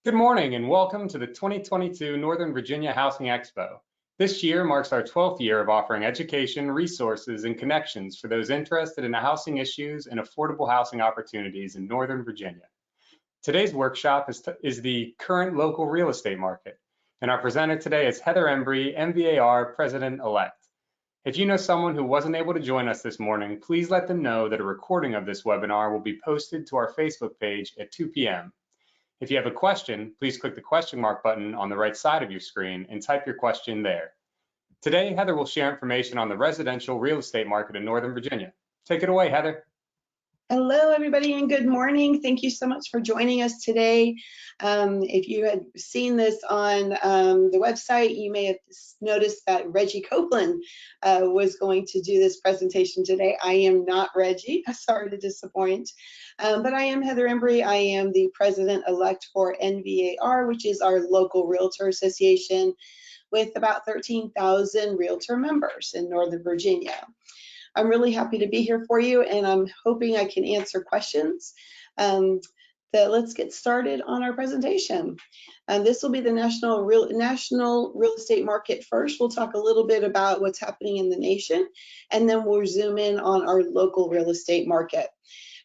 Good morning and welcome to the 2022 Northern Virginia Housing Expo. This year marks our 12th year of offering education, resources, and connections for those interested in housing issues and affordable housing opportunities in Northern Virginia. Today's workshop is the current local real estate market, and our presenter today is Heather Embry, MVAR President-elect. If you know someone who wasn't able to join us this morning, please let them know that a recording of this webinar will be posted to our Facebook page at 2 p.m. If you have a question, please click the question mark button on the right side of your screen and type your question there. Today, Heather will share information on the residential real estate market in Northern Virginia. Take it away, Heather. Hello, everybody, and good morning. Thank you so much for joining us today. If you had seen this on the website, you may have noticed that Reggie Copeland was going to do this presentation today. I am not Reggie, sorry to disappoint, but I am Heather Embry. I am the president-elect for NVAR, which is our local realtor association with about 13,000 realtor members in Northern Virginia. I'm really happy to be here for you, and I'm hoping I can answer questions. Let's get started on our presentation. This will be the national real estate market first. We'll talk a little bit about what's happening in the nation, and then we'll zoom in on our local real estate market.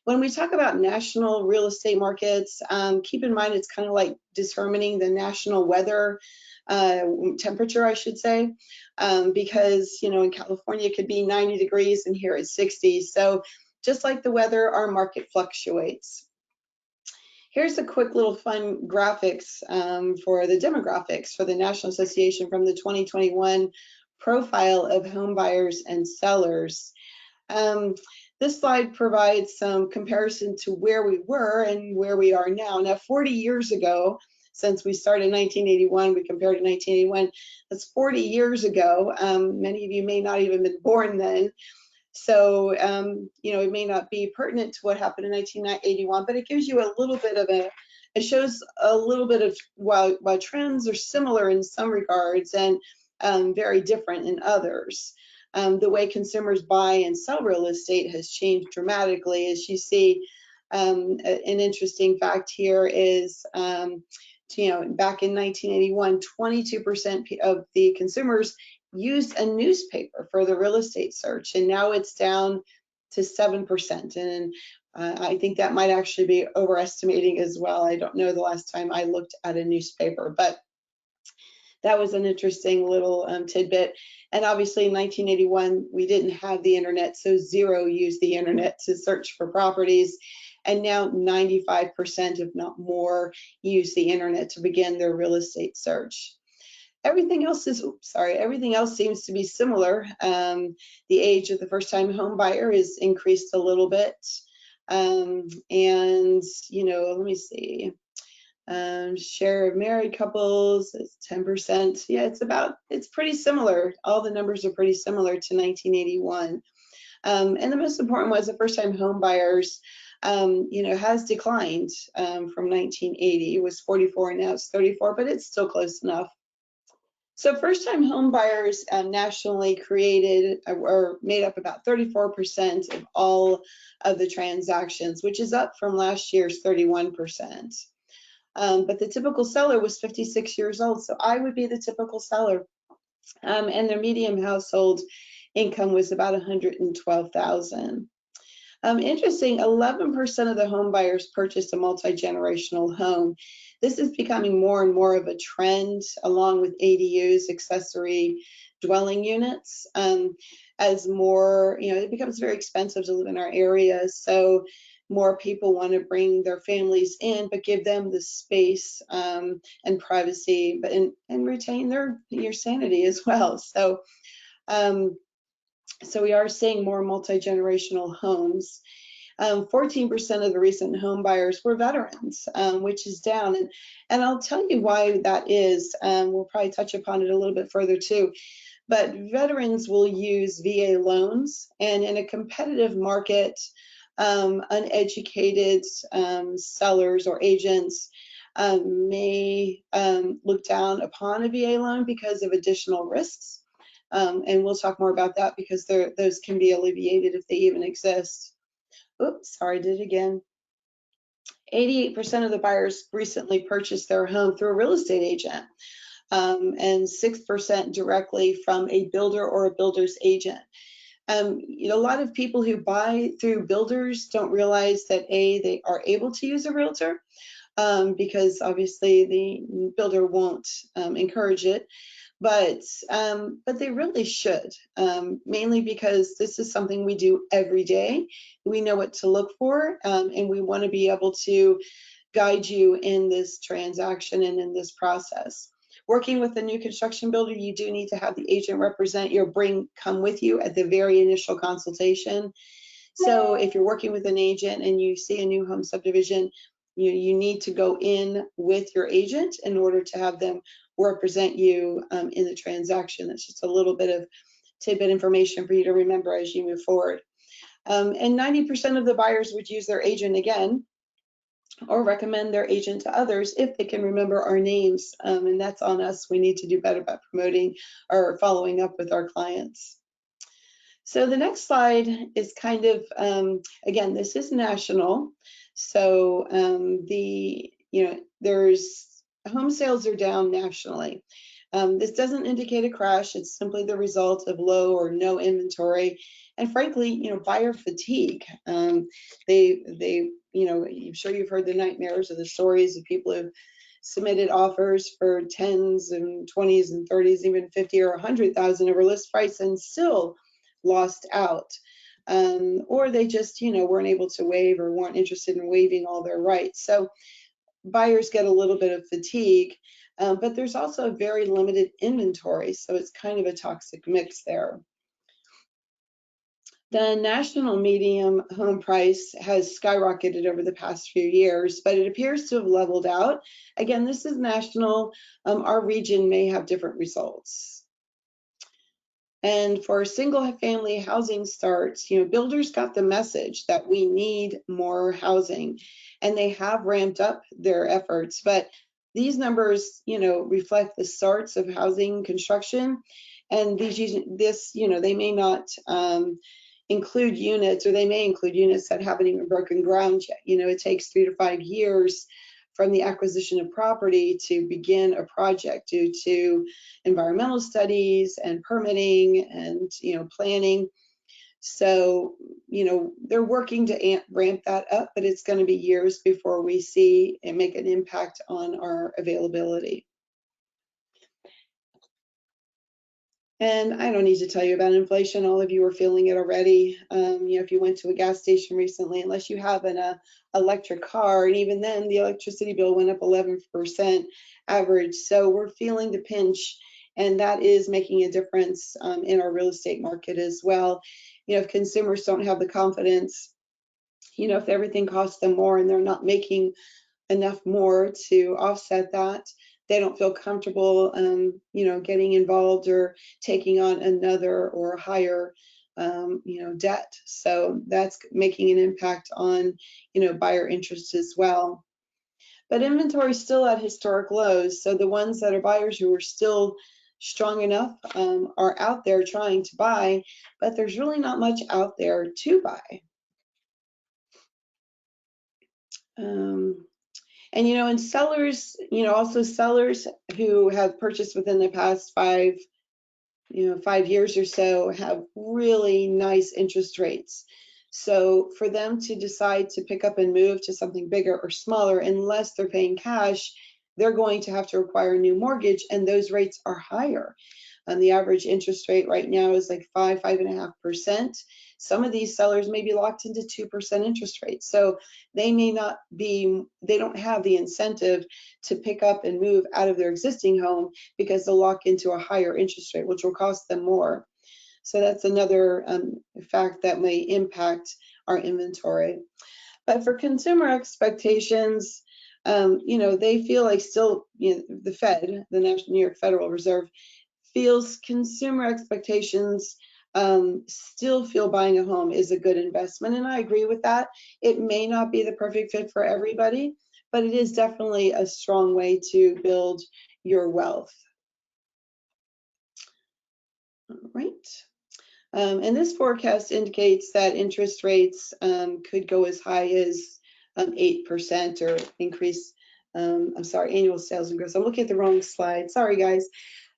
When we talk about national real estate markets, keep in mind it's kind of like determining the national weather temperature, I should say, because, you know, in California it could be 90 degrees and here it's 60. So just like the weather, our market fluctuates. Here's a quick little fun graphics for the demographics for the National Association from the 2021 profile of home buyers and sellers. This slide provides some comparison to where we were and where we are now. Now, 40 years ago, since we started in 1981, we compared to 1981, that's 40 years ago. Many of you may not even been born then. So, you know, it may not be pertinent to what happened in 1981, but it gives you a little bit of it shows a little bit of while trends are similar in some regards and very different in others. The way consumers buy and sell real estate has changed dramatically. As you see, an interesting fact here is, you know, back in 1981, 22% of the consumers used a newspaper for the real estate search, and now it's down to 7%. And I think that might actually be overestimating as well. I don't know the last time I looked at a newspaper, but that was an interesting little tidbit. And obviously in 1981, we didn't have the internet, so zero used the internet to search for properties. And now 95%, if not more, use the internet to begin their real estate search. Everything else seems to be similar. The age of the first-time home buyer is increased a little bit. And, you know, let me see. Share of married couples is 10%. Yeah, it's pretty similar. All the numbers are pretty similar to 1981. And the most important was the first-time home buyers, you know, has declined from 1980. It was 44, now it's 34, but it's still close enough. So first-time home buyers nationally created or made up about 34% of all of the transactions, which is up from last year's 31%. But the typical seller was 56 years old, so I would be the typical seller. And their median household income was about $112,000. Interesting, 11% of the home buyers purchased a multi-generational home. This is becoming more and more of a trend, along with ADUs, accessory dwelling units, as more, you know, it becomes very expensive to live in our area. So more people want to bring their families in, but give them the space and privacy, but and retain your sanity as well. So, so we are seeing more multi-generational homes. 14% of the recent home buyers were veterans, which is down. And I'll tell you why that is. We'll probably touch upon it a little bit further too. But veterans will use VA loans, and in a competitive market, uneducated sellers or agents may look down upon a VA loan because of additional risks. And we'll talk more about that because those can be alleviated if they even exist. Oops, sorry, I did it again. 88% of the buyers recently purchased their home through a real estate agent, and 6% directly from a builder or a builder's agent. You know, a lot of people who buy through builders don't realize that they are able to use a realtor, because obviously the builder won't encourage it. But they really should, mainly because this is something we do every day. We know what to look for, and we want to be able to guide you in this transaction and in this process. Working with a new construction builder, you do need to have the agent represent you, come with you at the very initial consultation. So if you're working with an agent and you see a new home subdivision, you need to go in with your agent in order to have them represent you in the transaction. That's just a little bit of tidbit information for you to remember as you move forward. And 90% of the buyers would use their agent again, or recommend their agent to others if they can remember our names. And that's on us. We need to do better about promoting or following up with our clients. So the next slide is kind of, again, this is national. So there's home sales are down nationally. This doesn't indicate a crash. It's simply the result of low or no inventory, and frankly, buyer fatigue. I'm sure you've heard the nightmares or the stories of people who've submitted offers for 10s and 20s and 30s, even 50 or 100,000 over list price, and still lost out. Or they just, weren't able to waive or weren't interested in waiving all their rights. So buyers get a little bit of fatigue, but there's also a very limited inventory, so it's kind of a toxic mix there. The national median home price has skyrocketed over the past few years, but it appears to have leveled out. Again, this is national. Our region may have different results. And for single family housing starts, builders got the message that we need more housing, and they have ramped up their efforts. But these numbers, reflect the starts of housing construction, and they may not include units, or they may include units that haven't even broken ground yet. It takes 3 to 5 years from the acquisition of property to begin a project due to environmental studies and permitting and planning. So they're working to ramp that up, but it's going to be years before we see and make an impact on our availability. And I don't need to tell you about inflation. All of you are feeling it already. If you went to a gas station recently, unless you have an electric car, and even then the electricity bill went up 11% average. So we're feeling the pinch, and that is making a difference in our real estate market as well. If consumers don't have the confidence, if everything costs them more and they're not making enough more to offset that, they don't feel comfortable, getting involved or taking on another or higher, debt. So that's making an impact on, buyer interest as well. But inventory is still at historic lows. So the ones that are buyers who are still strong enough are out there trying to buy, but there's really not much out there to buy. And sellers, also sellers who have purchased within the past 5 years or so have really nice interest rates. So for them to decide to pick up and move to something bigger or smaller, unless they're paying cash, they're going to have to require a new mortgage, and those rates are higher. The average interest rate right now is like 5.5%. Some of these sellers may be locked into 2% interest rates. So they don't have the incentive to pick up and move out of their existing home because they'll lock into a higher interest rate, which will cost them more. So that's another fact that may impact our inventory. But for consumer expectations, they feel like still, the Fed, the National New York Federal Reserve, feels consumer expectations still feel buying a home is a good investment. And I agree with that. It may not be the perfect fit for everybody, but it is definitely a strong way to build your wealth. All right. And this forecast indicates that interest rates could go as high as 8% or increase. I'm sorry, annual sales and growth. I'm looking at the wrong slide. Sorry, guys.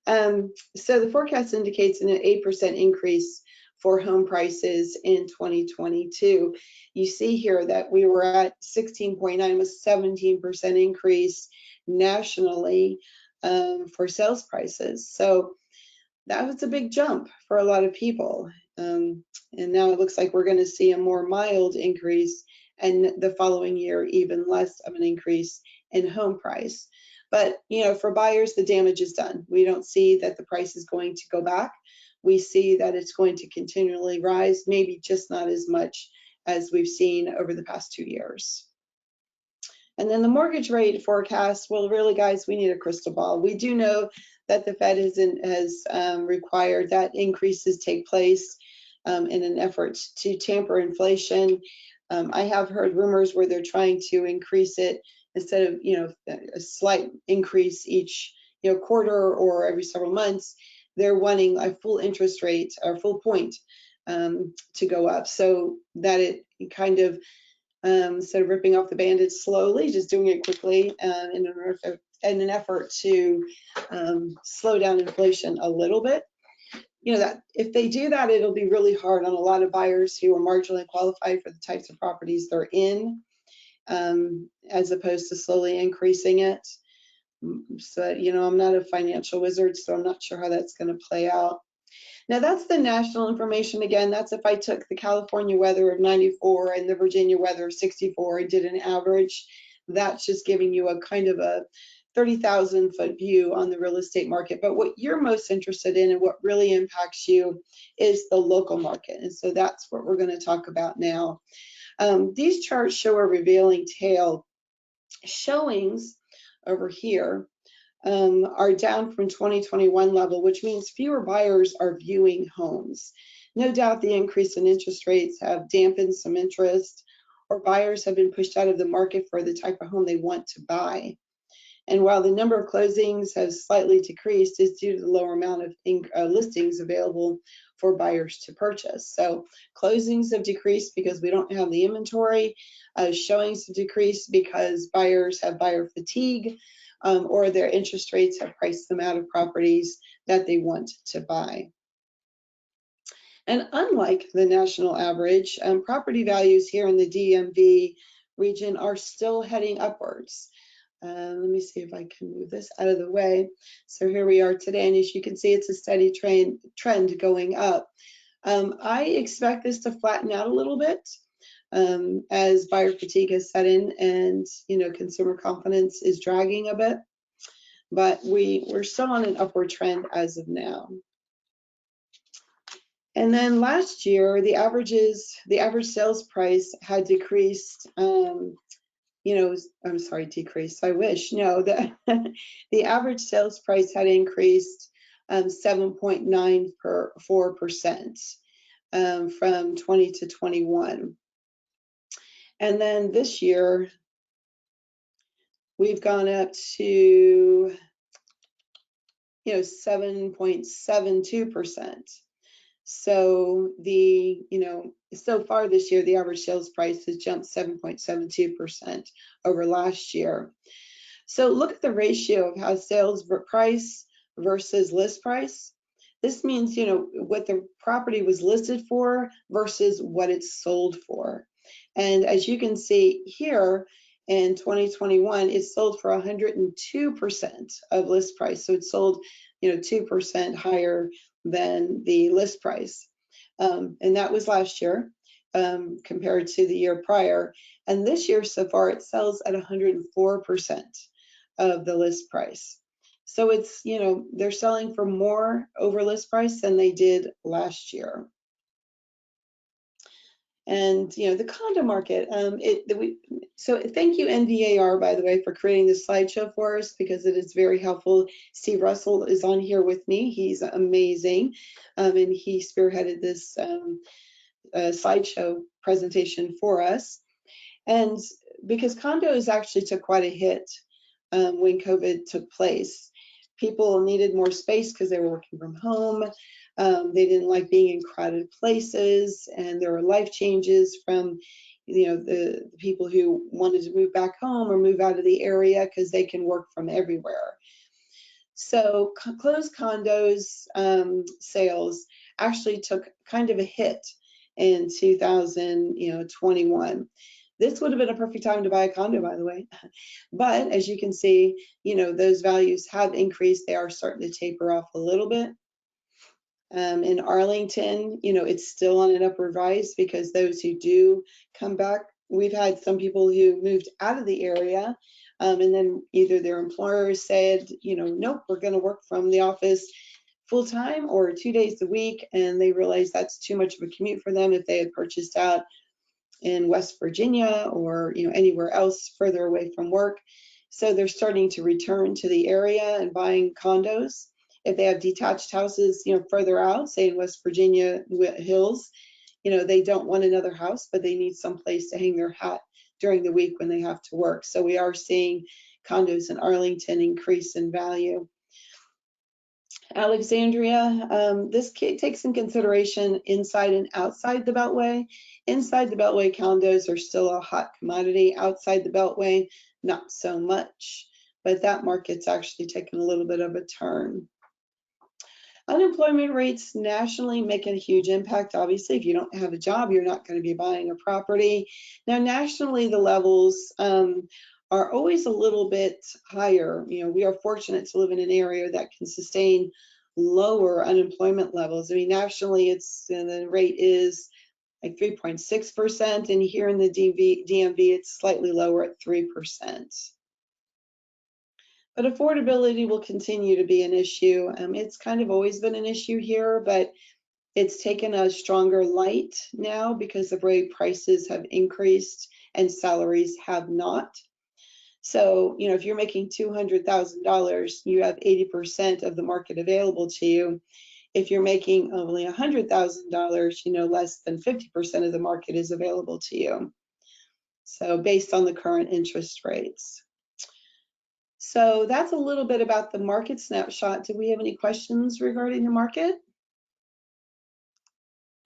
So the forecast indicates an 8% increase for home prices in 2022. You see here that we were at 16.9, a 17% increase nationally for sales prices. So that was a big jump for a lot of people. And now it looks like we're going to see a more mild increase, and the following year even less of an increase in home price. But for buyers, the damage is done. We don't see that the price is going to go back. We see that it's going to continually rise, maybe just not as much as we've seen over the past 2 years. And then the mortgage rate forecast, well, really, guys, we need a crystal ball. We do know that the Fed has required that increases take place in an effort to tamper inflation. I have heard rumors where they're trying to increase it instead of a slight increase each quarter or every several months. They're wanting a full interest rate or full point to go up, so that it kind of instead of ripping off the Band-Aid slowly, just doing it quickly in an effort to slow down inflation a little bit. That if they do that, it'll be really hard on a lot of buyers who are marginally qualified for the types of properties they're in, as opposed to slowly increasing it. So, I'm not a financial wizard, so I'm not sure how that's going to play out. Now, that's the national information. Again, that's if I took the California weather of 94 and the Virginia weather of 64 and did an average. That's just giving you a kind of a 30,000-foot view on the real estate market. But what you're most interested in and what really impacts you is the local market. And so that's what we're going to talk about now. These charts show a revealing tale. Showings over here are down from 2021 level, which means fewer buyers are viewing homes. No doubt the increase in interest rates have dampened some interest, or buyers have been pushed out of the market for the type of home they want to buy. And while the number of closings has slightly decreased, it's due to the lower amount of listings available for buyers to purchase. So closings have decreased because we don't have the inventory. Showings have decreased because buyers have buyer fatigue, or their interest rates have priced them out of properties that they want to buy. And unlike the national average, property values here in the DMV region are still heading upwards. Let me see if I can move this out of the way. So here we are today, and as you can see, it's a steady trend going up. I expect this to flatten out a little bit as buyer fatigue has set in, and consumer confidence is dragging a bit. But we're still on an upward trend as of now. And then last year, the average sales price had decreased. I'm sorry, decreased. I wish. No, the average sales price had increased 7.94% from 20 to 21. And then this year, we've gone up to 7.72%. So so far this year, the average sales price has jumped 7.72% over last year. So look at the ratio of how sales price versus list price. This means, what the property was listed for versus what it's sold for. And as you can see here, in 2021, it sold for 102% of list price. So it sold, 2% higher than the list price. And that was last year compared to the year prior. And this year so far, it sells at 104% of the list price. So it's, they're selling for more over list price than they did last year. And the condo market, so thank you NVAR, by the way, for creating this slideshow for us, because it is very helpful. Steve Russell is on here with me. He's amazing, and he spearheaded this slideshow presentation for us. And because condos actually took quite a hit when COVID took place. People needed more space because they were working from home. They didn't like being in crowded places, and there were life changes from, the people who wanted to move back home or move out of the area because they can work from everywhere. So closed condos sales actually took kind of a hit in 2021. This would have been a perfect time to buy a condo, by the way. But as you can see, those values have increased. They are starting to taper off a little bit. In Arlington, it's still on an upward rise because those who do come back, we've had some people who moved out of the area, and then either their employers said, nope, we're going to work from the office full time or 2 days a week, and they realized that's too much of a commute for them if they had purchased out in West Virginia or anywhere else further away from work. So they're starting to return to the area and buying condos. If they have detached houses, further out, say in West Virginia Hills, they don't want another house, but they need some place to hang their hat during the week when they have to work. So we are seeing condos in Arlington increase in value. Alexandria, this takes in consideration inside and outside the Beltway. Inside the Beltway, condos are still a hot commodity. Outside the Beltway, not so much, but that market's actually taken a little bit of a turn. Unemployment rates nationally make a huge impact. Obviously, if you don't have a job, you're not going to be buying a property. Now, nationally, the levels are always a little bit higher. We are fortunate to live in an area that can sustain lower unemployment levels. I mean, nationally, the rate is like 3.6%, and here in the DMV, it's slightly lower at 3%. But affordability will continue to be an issue. It's kind of always been an issue here, but it's taken a stronger light now because the way prices have increased and salaries have not. So, if you're making $200,000, you have 80% of the market available to you. If you're making only $100,000, less than 50% of the market is available to you. So based on the current interest rates. So that's a little bit about the market snapshot. Do we have any questions regarding the market?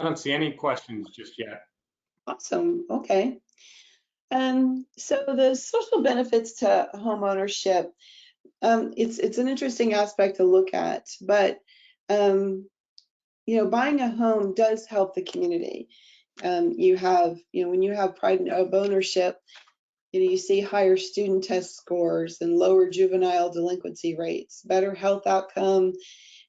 I don't see any questions just yet. Awesome. Okay. So the social benefits to home ownership, it's an interesting aspect to look at, but buying a home does help the community. When you have pride of ownership, you see higher student test scores and lower juvenile delinquency rates, better health outcome,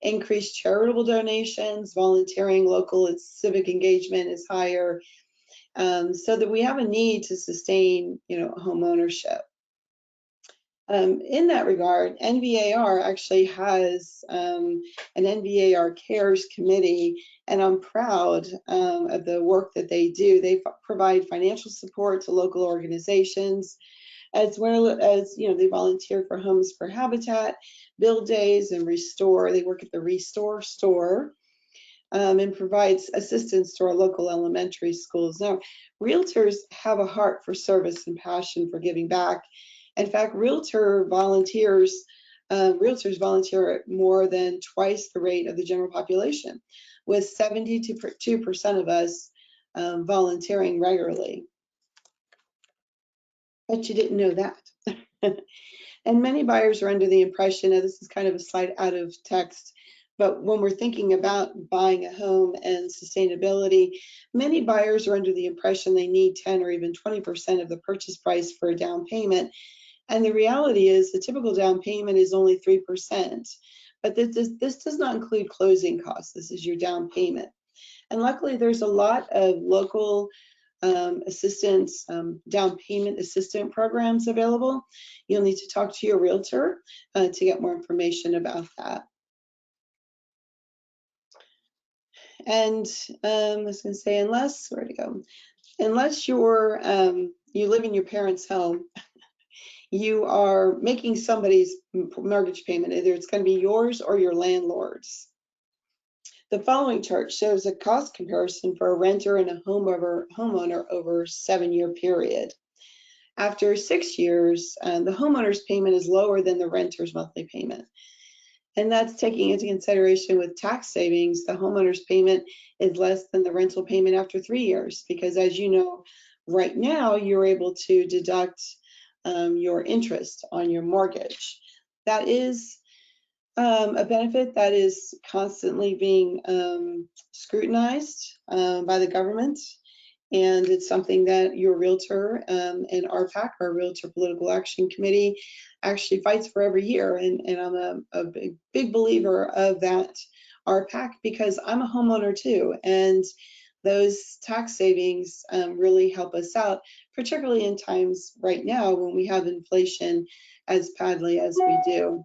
increased charitable donations, volunteering, local civic engagement is higher, so that we have a need to sustain, home ownership. In that regard, NVAR actually has an NVAR Cares Committee, and I'm proud of the work that they do. They provide financial support to local organizations, as well as, they volunteer for Homes for Habitat, Build Days, and Restore. They work at the Restore store and provides assistance to our local elementary schools. Now, realtors have a heart for service and passion for giving back. In fact, realtors volunteer at more than twice the rate of the general population, with 72% of us volunteering regularly. Bet you didn't know that. And many buyers are under the impression, and this is kind of a slide out of text, but when we're thinking about buying a home and sustainability, many buyers are under the impression they need 10 or even 20% of the purchase price for a down payment. And the reality is the typical down payment is only 3%, but this does not include closing costs. This is your down payment. And luckily there's a lot of local assistance, down payment assistance programs available. You'll need to talk to your realtor to get more information about that. And I was going to say, unless you live in your parents' home, you are making somebody's mortgage payment. Either it's going to be yours or your landlord's. The following chart shows a cost comparison for a renter and a homeowner over a 7-year period. After 6 years, the homeowner's payment is lower than the renter's monthly payment. And that's taking into consideration with tax savings, the homeowner's payment is less than the rental payment after 3 years, because as you know, right now you're able to deduct your interest on your mortgage. That is a benefit that is constantly being scrutinized by the government. And it's something that your realtor and RPAC, our Realtor Political Action Committee, actually fights for every year. And I'm a big believer of that RPAC because I'm a homeowner too. And those tax savings really help us out, particularly in times right now when we have inflation as badly as we do.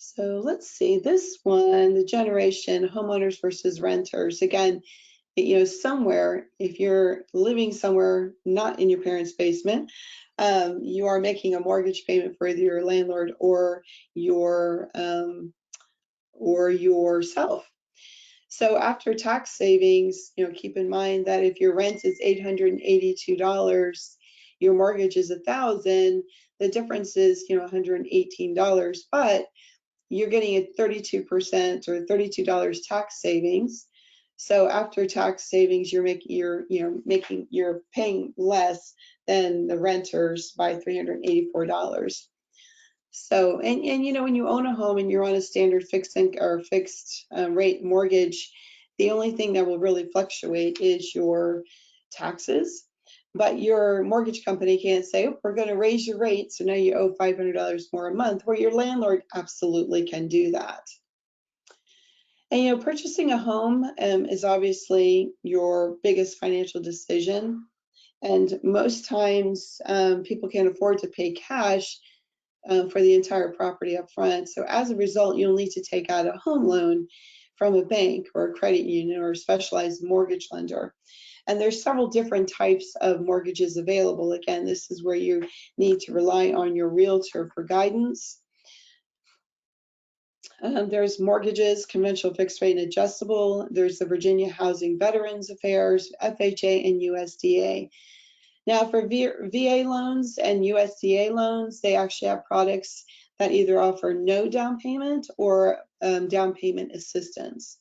So let's see, this one, the generation, homeowners versus renters. Again, you know, somewhere, if you're living somewhere not in your parents' basement, you are making a mortgage payment for either your landlord or yourself. So after tax savings, you know, keep in mind that if your rent is $882, your mortgage is $1,000, the difference is, you know, $118, but you're getting a 32% or $32 tax savings. So after tax savings, you're paying less than the renters by $384. So, and you know, when you own a home and you're on a standard fixed rate mortgage, the only thing that will really fluctuate is your taxes. But your mortgage company can't say, oh, we're going to raise your rate, so now you owe $500 more a month, where your landlord absolutely can do that. And, you know, purchasing a home is obviously your biggest financial decision. And most times people can't afford to pay cash for the entire property up front. So as a result, you'll need to take out a home loan from a bank or a credit union or a specialized mortgage lender. And there's several different types of mortgages available. Again, this is where you need to rely on your realtor for guidance. There's mortgages, conventional fixed rate and adjustable. There's the Virginia Housing Veterans Affairs, FHA, and USDA. Now for VA loans and USDA loans, they actually have products that either offer no down payment or down payment assistance.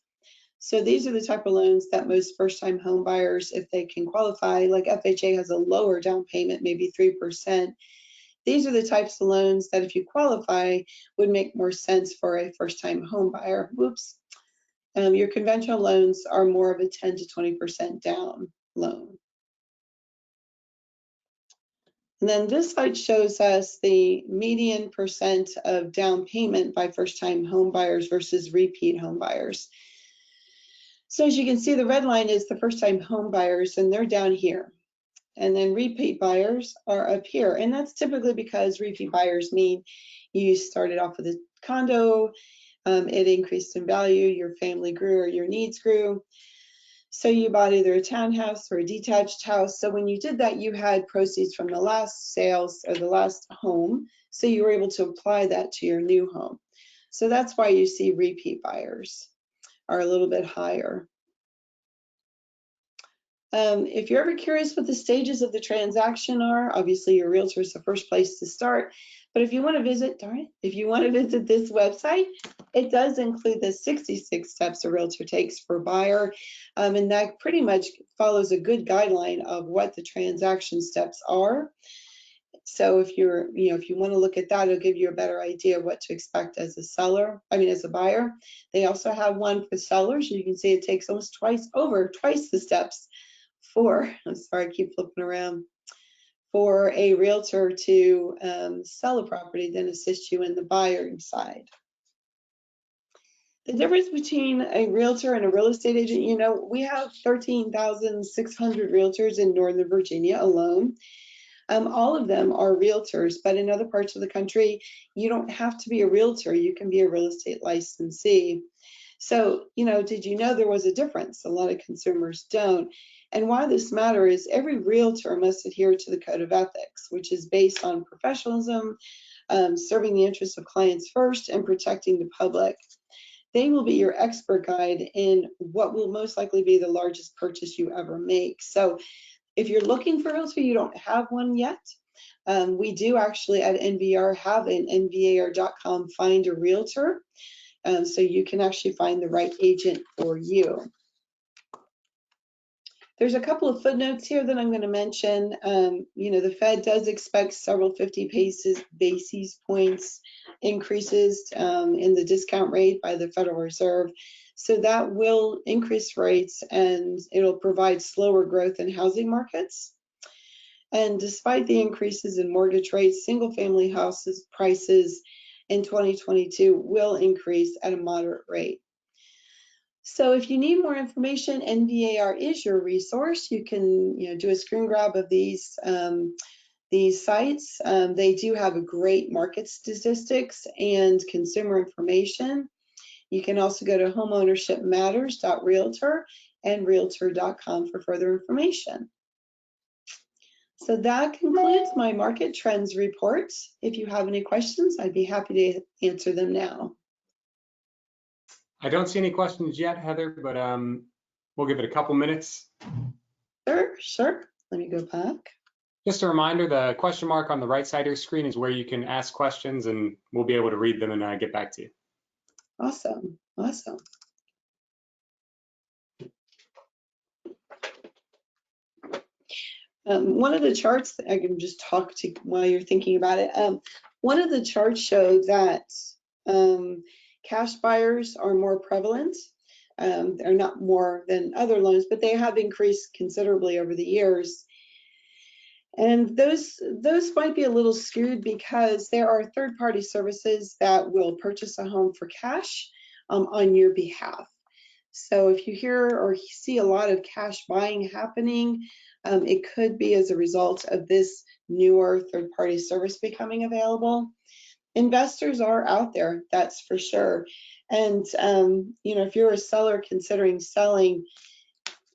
So these are the type of loans that most first-time home buyers, if they can qualify, like FHA has a lower down payment, maybe 3%. These are the types of loans that if you qualify would make more sense for a first-time home buyer. Whoops. Your conventional loans are more of a 10 to 20% down loan. And then this slide shows us the median percent of down payment by first-time home buyers versus repeat home buyers. So as you can see, the red line is the first-time home buyers, and they're down here. And then repeat buyers are up here. And that's typically because repeat buyers mean you started off with a condo, it increased in value, your family grew or your needs grew. So you bought either a townhouse or a detached house. So when you did that, you had proceeds from the last sales or the last home. So you were able to apply that to your new home. So that's why you see repeat buyers are a little bit higher. If you're ever curious what the stages of the transaction are, obviously your realtor is the first place to start. But if you want to visit, this website, it does include the 66 steps a realtor takes for a buyer, and that pretty much follows a good guideline of what the transaction steps are. So if if you want to look at that, it'll give you a better idea of what to expect as a buyer. They also have one for sellers. You can see it takes almost twice the steps for a realtor to sell a property than assist you in the buying side. The difference between a realtor and a real estate agent, we have 13,600 realtors in Northern Virginia alone. All of them are realtors, but in other parts of the country, you don't have to be a realtor. You can be a real estate licensee. So, did you know there was a difference? A lot of consumers don't. And why this matters is every realtor must adhere to the code of ethics, which is based on professionalism, serving the interests of clients first, and protecting the public. They will be your expert guide in what will most likely be the largest purchase you ever make. So if you're looking for a realtor, you don't have one yet. We do actually at NVR have an nvar.com find a realtor. So you can actually find the right agent for you. There's a couple of footnotes here that I'm going to mention. The Fed does expect several 50 basis points increases in the discount rate by the Federal Reserve. So that will increase rates and it'll provide slower growth in housing markets. And despite the increases in mortgage rates, single-family houses prices in 2022 will increase at a moderate rate. So if you need more information, NVAR is your resource. You can do a screen grab of these sites. They do have a great market statistics and consumer information. You can also go to homeownershipmatters.realtor and realtor.com for further information. So that concludes my market trends report. If you have any questions, I'd be happy to answer them now. I don't see any questions yet, Heather, but we'll give it a couple minutes. Sure. Let me go back. Just a reminder, the question mark on the right side of your screen is where you can ask questions and we'll be able to read them and get back to you. Awesome. One of the charts, I can just talk to while you're thinking about it. One of the charts showed that cash buyers are more prevalent. They're not more than other loans, but they have increased considerably over the years. And those might be a little skewed because there are third-party services that will purchase a home for cash on your behalf. So if you hear or see a lot of cash buying happening, it could be as a result of this newer third-party service becoming available. Investors are out there, that's for sure. And if you're a seller considering selling,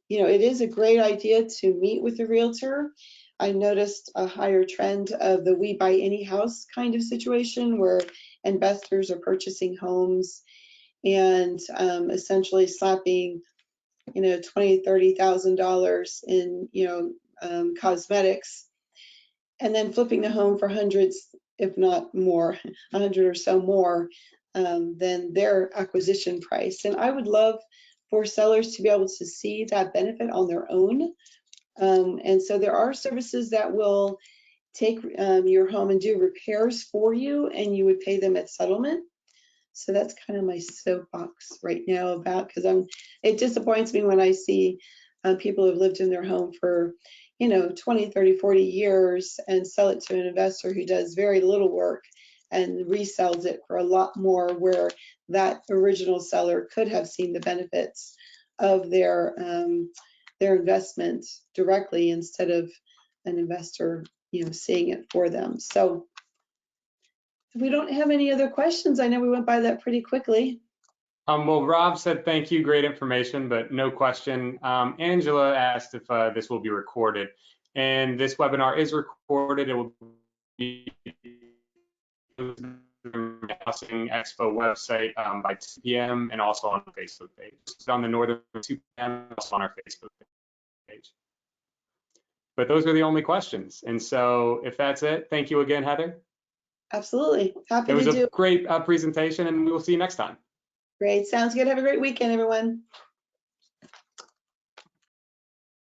it is a great idea to meet with a realtor. I noticed a higher trend of the we buy any house kind of situation where investors are purchasing homes and essentially slapping, $20,000, $30,000 in, cosmetics, and then flipping the home for hundreds, if not more, 100 or so more than their acquisition price. And I would love for sellers to be able to see that benefit on their own. And so there are services that will take your home and do repairs for you, and you would pay them at settlement. So that's kind of my soapbox right now about, because it disappoints me when I see people who've lived in their home for 20, 30, 40 years and sell it to an investor who does very little work and resells it for a lot more, where that original seller could have seen the benefits of their investment directly instead of an investor seeing it for them. So if we don't have any other questions, I know we went by that pretty quickly. Well, Rob said thank you, great information, but no question. Angela asked if this will be recorded, and this webinar is recorded. It will be on the Housing Expo website by 2 p.m. and also on the Facebook page. It's on the Northern 2 p.m. also on our Facebook page. But those are the only questions. And so if that's it, thank you again, Heather. Absolutely. Happy to do it. It was a great presentation, and we will see you next time. Great. Sounds good. Have a great weekend, everyone.